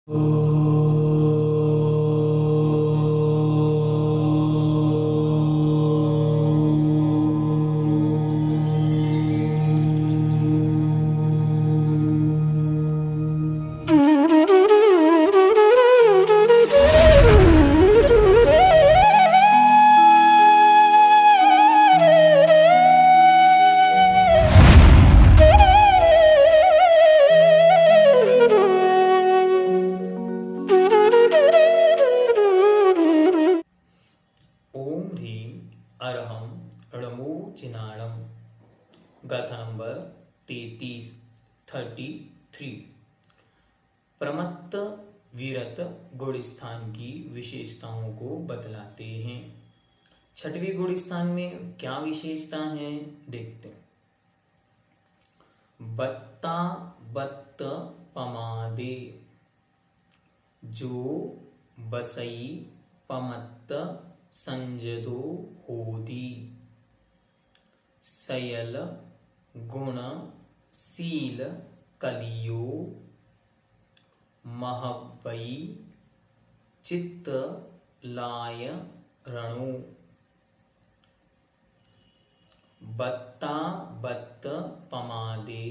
ओम ह्रीं अरहं णमोचिनाणम। गाथा नंबर 33 प्रमत्त विरत गुणस्थान की विशेषताओं को बतलाते हैं। छठवें गुणस्थान में क्या विशेषता है देखते हैं। बत्ता बत्त पमादे, जो बसई पमत्त संजदो होदी। सयल गुण सील कलियो, महब्बई चित्त लाय रणु। बत्ता बत्त पमादे,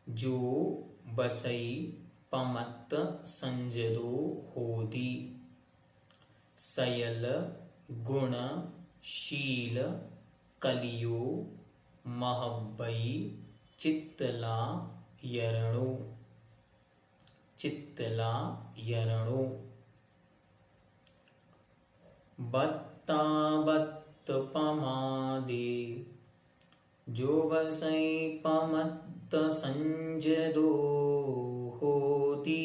जो बसई पमत्त संजदो होदी। सयल गुण शील कलियो, महब्बई चित्तला यरणु। चित्तला यरणु। बत्ता बत्त पमादे, जो बसई पमत्त संजदो होती।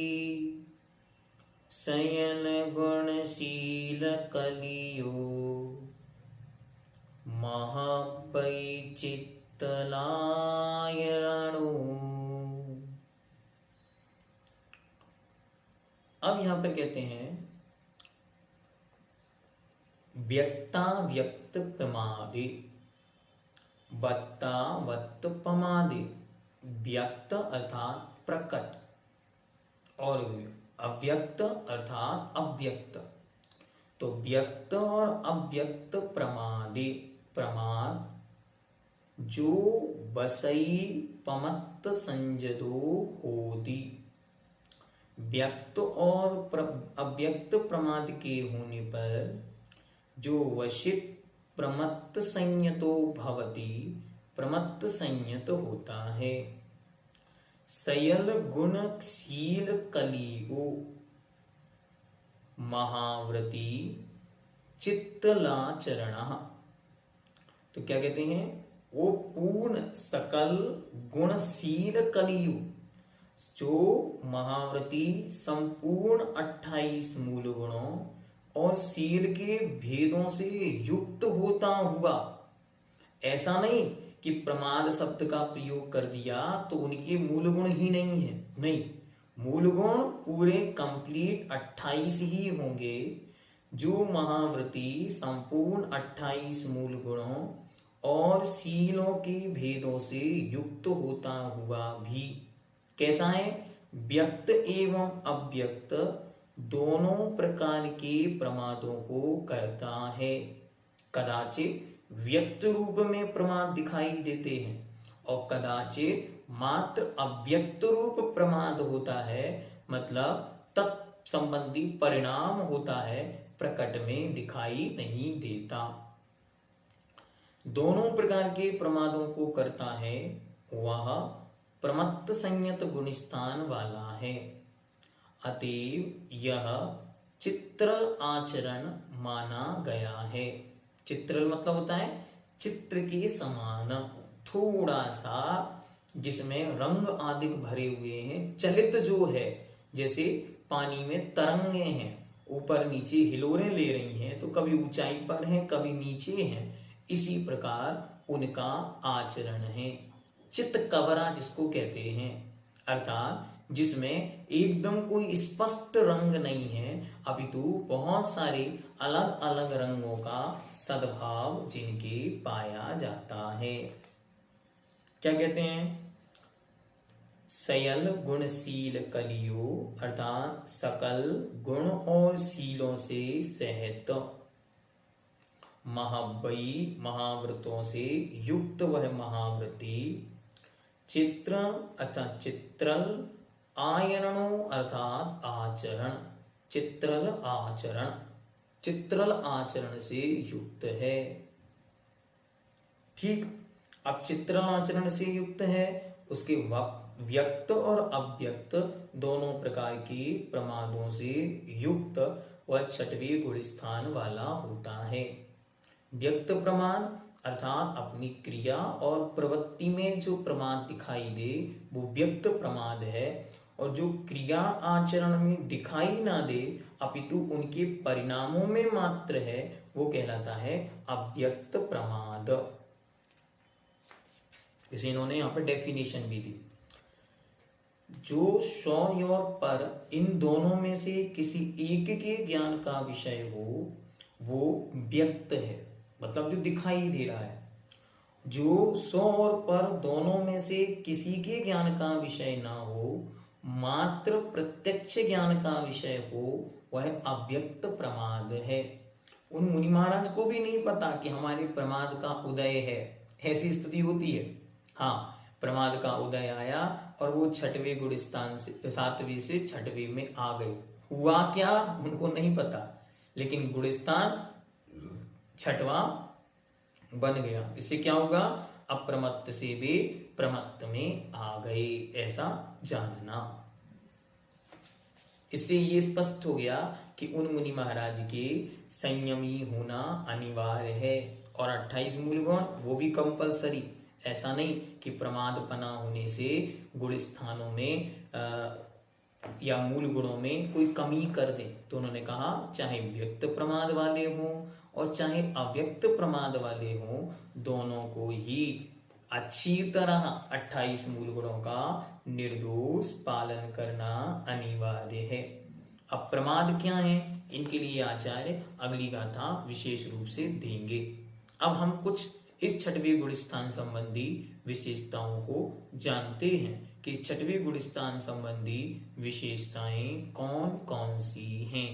सयल गुणशील कलियो, महब्बई चित्तलाय रणु। अब यहां पर कहते हैं व्यक्ता व्यक्त प्रमादे। बत्ता वत्त पमादे, व्यक्त अर्थात प्रकट और अव्यक्त अर्थात अव्यक्त। तो व्यक्त और अव्यक्त प्रमादे, प्रमाद जो बसई पमत्त संजदो होदी। व्यक्त और अव्यक्त प्रमाद के होने पर जो वशित प्रमत्त संयतो भवति, प्रमत्त संयत होता है। सयल गुणशील कलियो, महाव्रती चित्तलाचरण। तो क्या कहते हैं, वो पूर्ण सकल गुणशील कलियो, जो महाव्रती संपूर्ण 28 मूल गुणों और शील के भेदों से युक्त होता हुआ। ऐसा नहीं कि प्रमाद शब्द का प्रयोग कर दिया तो उनके मूल गुण ही नहीं है, नहीं, मूल गुण पूरे कंप्लीट 28 ही होंगे। जो महाव्रती संपूर्ण 28 मूल गुणों और शीलों के भेदों से युक्त होता हुआ भी कैसा है, व्यक्त एवं अव्यक्त दोनों प्रकार के प्रमादों को करता है। कदाचित व्यक्त रूप में प्रमाद दिखाई देते हैं और कदाचित मात्र अव्यक्त रूप प्रमाद होता है, मतलब तत्संबंधी परिणाम होता है, प्रकट में दिखाई नहीं देता। दोनों प्रकार के प्रमादों को करता है वह प्रमत्त संयत गुणस्थान वाला है। अतएव यह चित्रल आचरण माना गया है। चित्रल मतलब होता है चित्र के समान, थोड़ा सा जिसमें रंग आदि भरे हुए हैं, चलित जो है, जैसे पानी में तरंगे हैं, ऊपर नीचे हिलोरें ले रही हैं, तो कभी ऊंचाई पर हैं कभी नीचे हैं, इसी प्रकार उनका आचरण है। चित्त कवरा जिसको कहते हैं, अर्थात जिसमें एकदम कोई स्पष्ट रंग नहीं है, अपितु बहुत सारे अलग अलग रंगों का सद्भाव जिनके पाया जाता है। क्या कहते हैं, सयल गुणशील कलियो अर्थात सकल गुण और शीलों से सहित, महाव्ययी महाव्रतों से युक्त वह महाव्रती, चित्र अर्थात चित्रल, आयरणों अर्थात आचरण, चित्रल आचरण, चित्रल आचरण से युक्त है। ठीक, अब चित्रल आचरण से युक्त है, उसके व्यक्त और अव्यक्त दोनों प्रकार की प्रमादों से युक्त वह छठवें गुण स्थान वाला होता है। व्यक्त प्रमाद अर्थात अपनी क्रिया और प्रवृत्ति में जो प्रमाद दिखाई दे वो व्यक्त प्रमाद है, और जो क्रिया आचरण में दिखाई ना दे अपितु उनके परिणामों में मात्र है वो कहलाता है अव्यक्त प्रमाद। इसे इन्होंने यहाँ पर डेफिनेशन भी दी। जो स्व और पर इन दोनों में से किसी एक के ज्ञान का विषय हो वो व्यक्त है, मतलब जो दिखाई दे रहा है। जो स्व और पर दोनों में से किसी के ज्ञान का विषय ना हो, मात्र प्रत्यक्ष ज्ञान का विषय हो, वह अव्यक्त प्रमाद है। उन मुनि महाराज को भी नहीं पता कि हमारे प्रमाद का उदय है, ऐसी स्थिति होती है। हाँ, प्रमाद का उदय आया और वो छठवें गुण स्थान से सातवें से छठवें में आ गए। हुआ क्या उनको नहीं पता, लेकिन गुण स्थान छठवां बन गया। इससे क्या होगा, अप्रमत्त से वे प्रमत्त में आ गए, ऐसा जानना। इससे ये स्पष्ट हो गया कि उन मुनि महाराज के संयमी होना अनिवार्य है। और 28 मूल गुण वो भी कंपलसरी, ऐसा नहीं कि प्रमादपना होने से गुण स्थानों में या मूल गुणों में कोई कमी कर दे। तो उन्होंने कहा चाहे व्यक्त प्रमाद वाले हों और चाहे अव्यक्त प्रमाद वाले हों, दोनों को ही अच्छी तरह 28 मूल गुणों का निर्दोष पालन करना अनिवार्य है। अब प्रमाद क्या है, इनके लिए आचार्य अगली गाथा विशेष रूप से देंगे। अब हम कुछ इस छठवें गुण स्थान संबंधी विशेषताओं को जानते हैं कि छठवें गुण स्थान संबंधी विशेषताएं कौन कौन सी हैं।